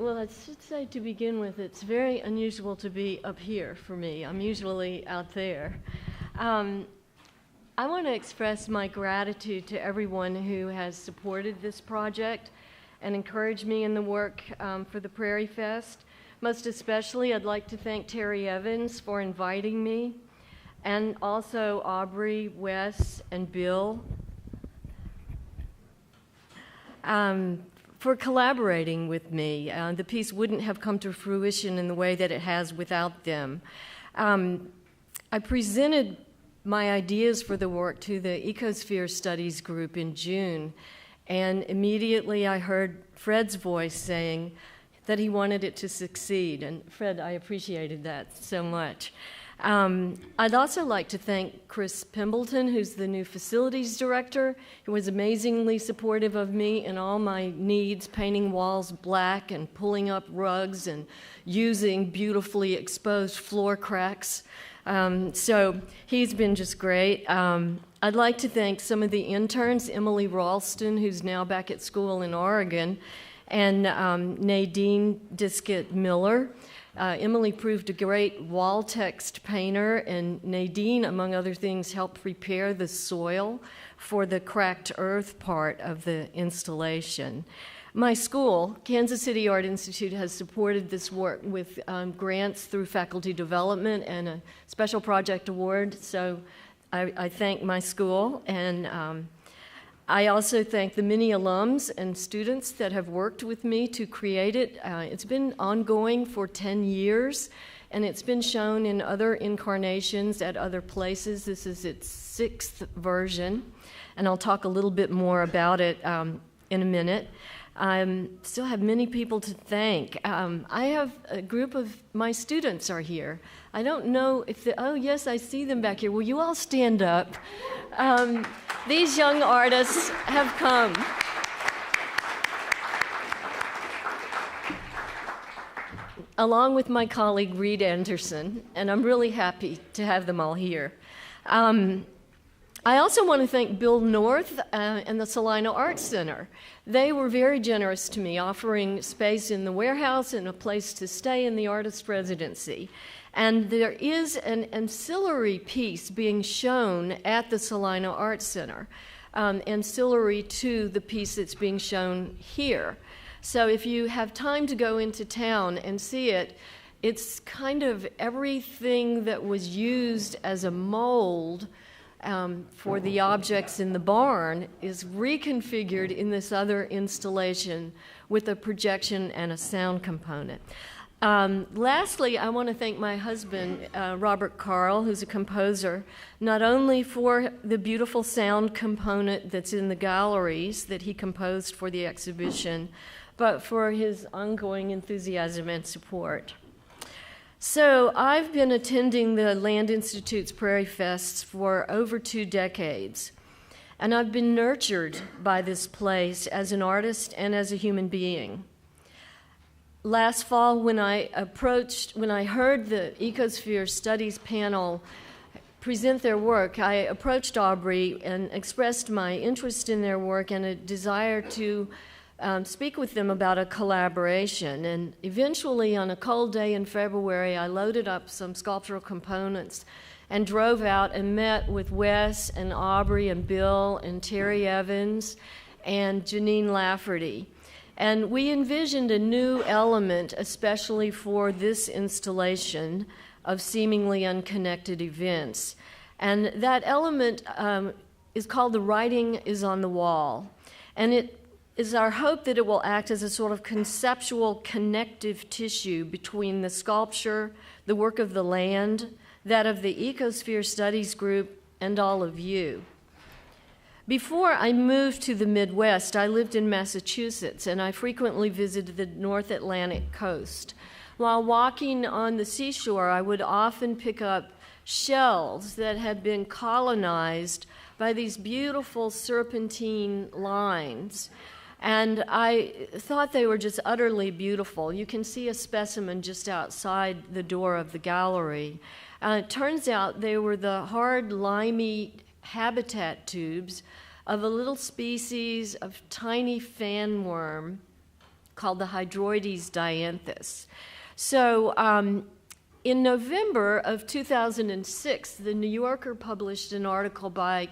Well, I should say to begin with, it's very unusual to be up here for me. I'm usually out there. I want to express my gratitude to everyone who has supported this project and encouraged me in the work for the Prairie Fest. Most especially, I'd like to thank Terry Evans for inviting me, and also Aubrey, Wes, and Bill for collaborating with me. The piece wouldn't have come to fruition in the way that it has without them. I presented my ideas for the work to the Ecosphere Studies group in June, and immediately I heard Fred's voice saying that he wanted it to succeed. And Fred, I appreciated that so much. I'd also like to thank Chris Pimbleton, who's the new facilities director, who was amazingly supportive of me in all my needs, painting walls black and pulling up rugs and using beautifully exposed floor cracks. So he's been just great. I'd like to thank some of the interns, Emily Ralston, who's now back at school in Oregon, and Nadine Diskett Miller. Emily proved a great wall text painter, and Nadine, among other things, helped prepare the soil for the cracked earth part of the installation. My school, Kansas City Art Institute, has supported this work with grants through faculty development and a special project award, so I thank my school, and I also thank the many alums and students that have worked with me to create it. It's been ongoing for 10 years, and it's been shown in other incarnations at other places. This is its 6th version, and I'll talk a little bit more about it in a minute. I still have many people to thank. I have a group of my students are here. I don't know if oh yes, I see them back here. Will you all stand up? These young artists have come. Along with my colleague Reed Anderson, and I'm really happy to have them all here. I also want to thank Bill North and the Salina Arts Center. They were very generous to me, offering space in the warehouse and a place to stay in the artist residency. And there is an ancillary piece being shown at the Salina Arts Center, ancillary to the piece that's being shown here. So if you have time to go into town and see it, it's kind of everything that was used as a mold for the objects in the barn is reconfigured in this other installation with a projection and a sound component. Lastly, I want to thank my husband, Robert Carl, who's a composer, not only for the beautiful sound component that's in the galleries that he composed for the exhibition, but for his ongoing enthusiasm and support. So I've been attending the Land Institute's Prairie Fests for over 2 decades, and I've been nurtured by this place as an artist and as a human being. Last fall, when I heard the Ecosphere Studies panel present their work, I approached Aubrey and expressed my interest in their work and a desire to speak with them about a collaboration. And eventually, on a cold day in February, I loaded up some sculptural components and drove out and met with Wes and Aubrey and Bill and Terry Evans and Janine Lafferty. And we envisioned a new element, especially for this installation of seemingly unconnected events. And that element is called The Writing is on the Wall. And it is our hope that it will act as a sort of conceptual connective tissue between the sculpture, the work of the land, that of the Ecosphere Studies group, and all of you. Before I moved to the Midwest, I lived in Massachusetts, and I frequently visited the North Atlantic coast. While walking on the seashore, I would often pick up shells that had been colonized by these beautiful serpentine lines. And I thought they were just utterly beautiful. You can see a specimen just outside the door of the gallery. It turns out they were the hard, limey habitat tubes of a little species of tiny fan worm called the Hydroides dianthus. So in November of 2006, the New Yorker published an article by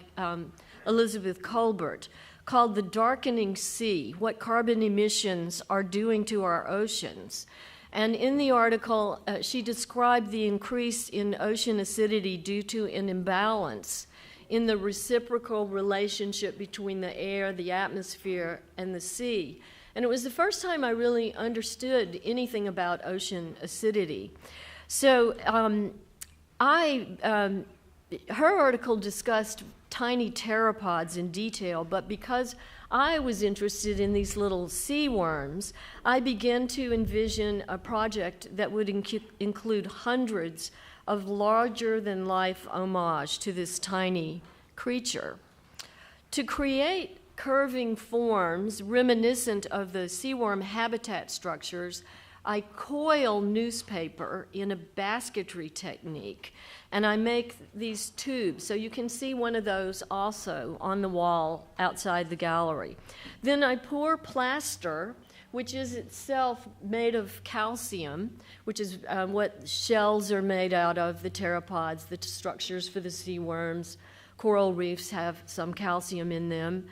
Elizabeth Colbert called The Darkening Sea, What Carbon Emissions Are Doing to Our Oceans. And in the article, she described the increase in ocean acidity due to an imbalance in the reciprocal relationship between the air, the atmosphere, and the sea. And it was the first time I really understood anything about ocean acidity. So her article discussed tiny pteropods in detail, but because I was interested in these little sea worms, I began to envision a project that would include hundreds of larger-than-life homage to this tiny creature. To create curving forms reminiscent of the seaworm habitat structures, I coil newspaper in a basketry technique, and I make these tubes. So you can see one of those also on the wall outside the gallery. Then I pour plaster, which is itself made of calcium, which is what shells are made out of, the pteropods, the structures for the sea worms. Coral reefs have some calcium in them.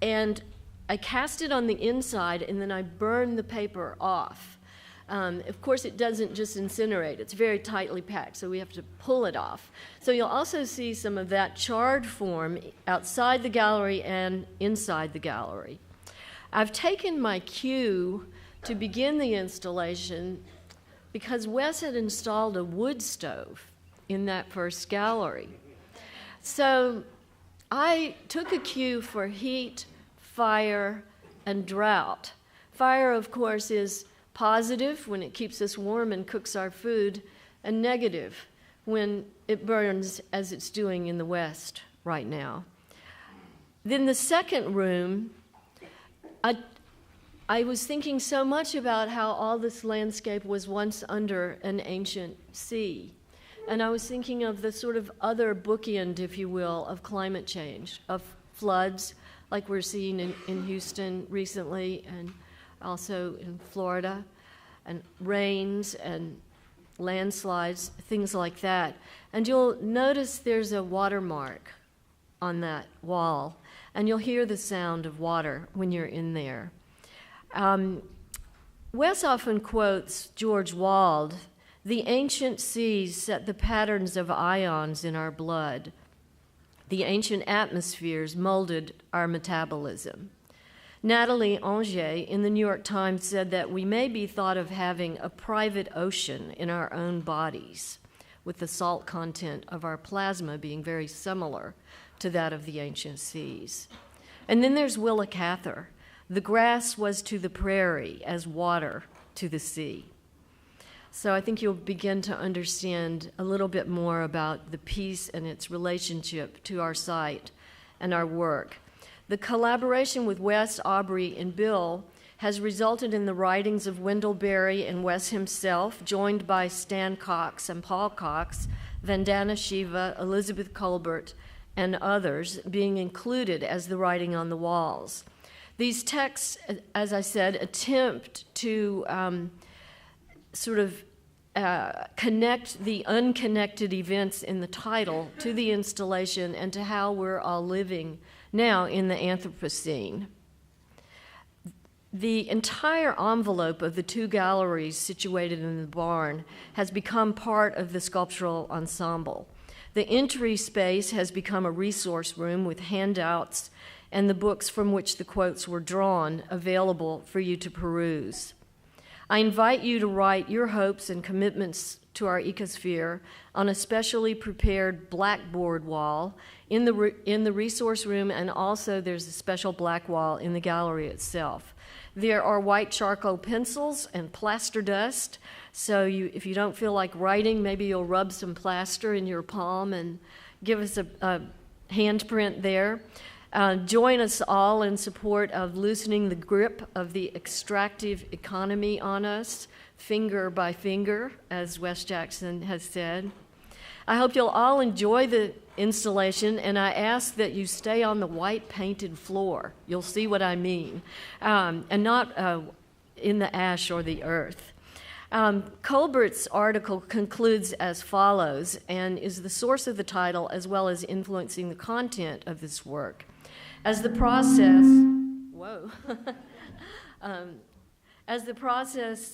And I cast it on the inside, and then I burn the paper off. Of course, it doesn't just incinerate. It's very tightly packed, so we have to pull it off. So you'll also see some of that charred form outside the gallery and inside the gallery. I've taken my cue to begin the installation because Wes had installed a wood stove in that first gallery. So I took a cue for heat, fire, and drought. Fire, of course, is positive when it keeps us warm and cooks our food, and negative when it burns as it's doing in the West right now. Then the second room, I was thinking so much about how all this landscape was once under an ancient sea. And I was thinking of the sort of other bookend, if you will, of climate change, of floods, like we're seeing in Houston recently, and also in Florida, and rains and landslides, things like that. And you'll notice there's a watermark on that wall, and you'll hear the sound of water when you're in there. Wes often quotes George Wald, "The ancient seas set the patterns of ions in our blood. The ancient atmospheres molded our metabolism." Natalie Angier in the New York Times said that we may be thought of having a private ocean in our own bodies, with the salt content of our plasma being very similar to that of the ancient seas. And then there's Willa Cather. "The grass was to the prairie as water to the sea." So I think you'll begin to understand a little bit more about the piece and its relationship to our site and our work. The collaboration with Wes, Aubrey, and Bill has resulted in the writings of Wendell Berry and Wes himself, joined by Stan Cox and Paul Cox, Vandana Shiva, Elizabeth Colbert, and others being included as the writing on the walls. These texts, as I said, attempt to connect the unconnected events in the title to the installation and to how we're all living now in the Anthropocene. The entire envelope of the two galleries situated in the barn has become part of the sculptural ensemble. The entry space has become a resource room with handouts and the books from which the quotes were drawn available for you to peruse. I invite you to write your hopes and commitments to our ecosphere on a specially prepared blackboard wall in the resource room, and also there's a special black wall in the gallery itself. There are white charcoal pencils and plaster dust, so if you don't feel like writing, maybe you'll rub some plaster in your palm and give us a handprint there. Join us all in support of loosening the grip of the extractive economy on us, finger by finger, as Wes Jackson has said. I hope you'll all enjoy the installation, and I ask that you stay on the white painted floor. You'll see what I mean, and not in the ash or the earth. Colbert's article concludes as follows, and is the source of the title as well as influencing the content of this work. As the process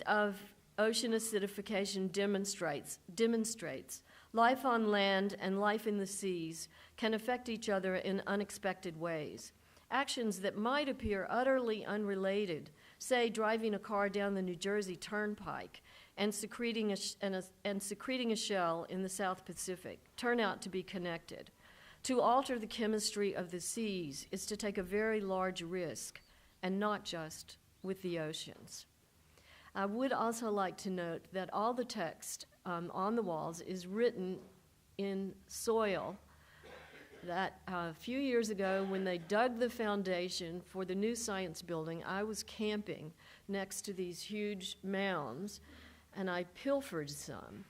of ocean acidification demonstrates, life on land and life in the seas can affect each other in unexpected ways. Actions that might appear utterly unrelated, say driving a car down the New Jersey Turnpike and secreting a shell in the South Pacific, turn out to be connected. To alter the chemistry of the seas is to take a very large risk, and not just with the oceans. I would also like to note that all the text on the walls is written in soil that a few years ago, when they dug the foundation for the new science building, I was camping next to these huge mounds, and I pilfered some.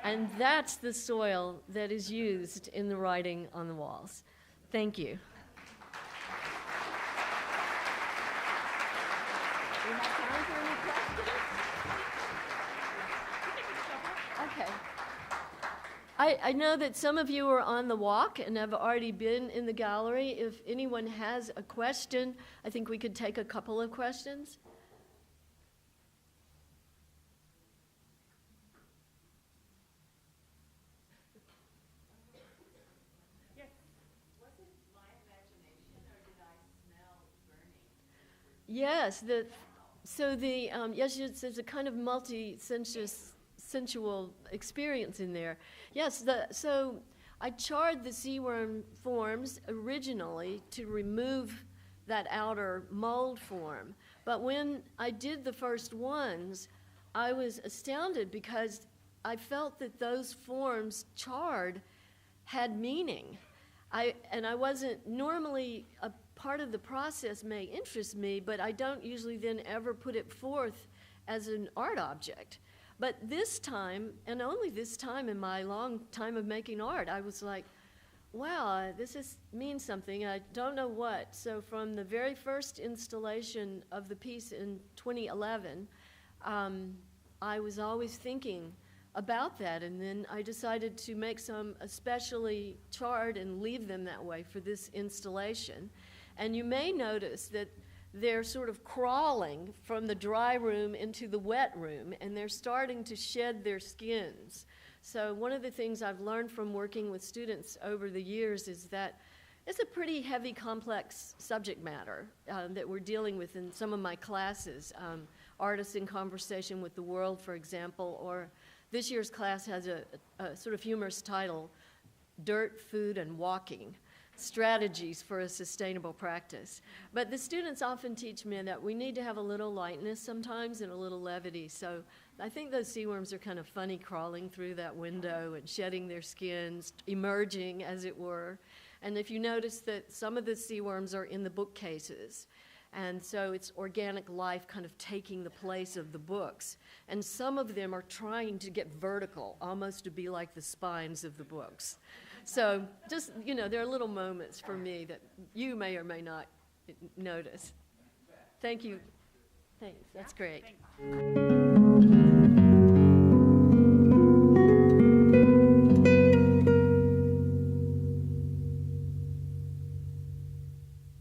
And that's the soil that is used in the writing on the walls. Thank you. We have time for any questions? Okay. I know that some of you are on the walk and have already been in the gallery. If anyone has a question, I think we could take a couple of questions. Yes, yes, there's a kind of sensual experience in there. Yes, so I charred the seaworm forms originally to remove that outer mold form. But when I did the first ones, I was astounded because I felt that those forms charred had meaning. I wasn't normally a part of the process may interest me, but I don't usually then ever put it forth as an art object. But this time, and only this time in my long time of making art, I was like, wow, means something. I don't know what. So from the very first installation of the piece in 2011, I was always thinking about that, and then I decided to make some especially charred and leave them that way for this installation. And you may notice that they're sort of crawling from the dry room into the wet room, and they're starting to shed their skins. So one of the things I've learned from working with students over the years is that it's a pretty heavy, complex subject matter that we're dealing with in some of my classes. Artists in Conversation with the World, for example, or this year's class has a sort of humorous title, Dirt, Food, and Walking. Strategies for a Sustainable Practice. But the students often teach me that we need to have a little lightness sometimes and a little levity. So I think those seaworms are kind of funny, crawling through that window and shedding their skins, emerging, as it were. And if you notice that some of the seaworms are in the bookcases, and so it's organic life kind of taking the place of the books. And some of them are trying to get vertical, almost to be like the spines of the books. So just, there are little moments for me that you may or may not notice. Thank you. Thanks. That's great. Thanks.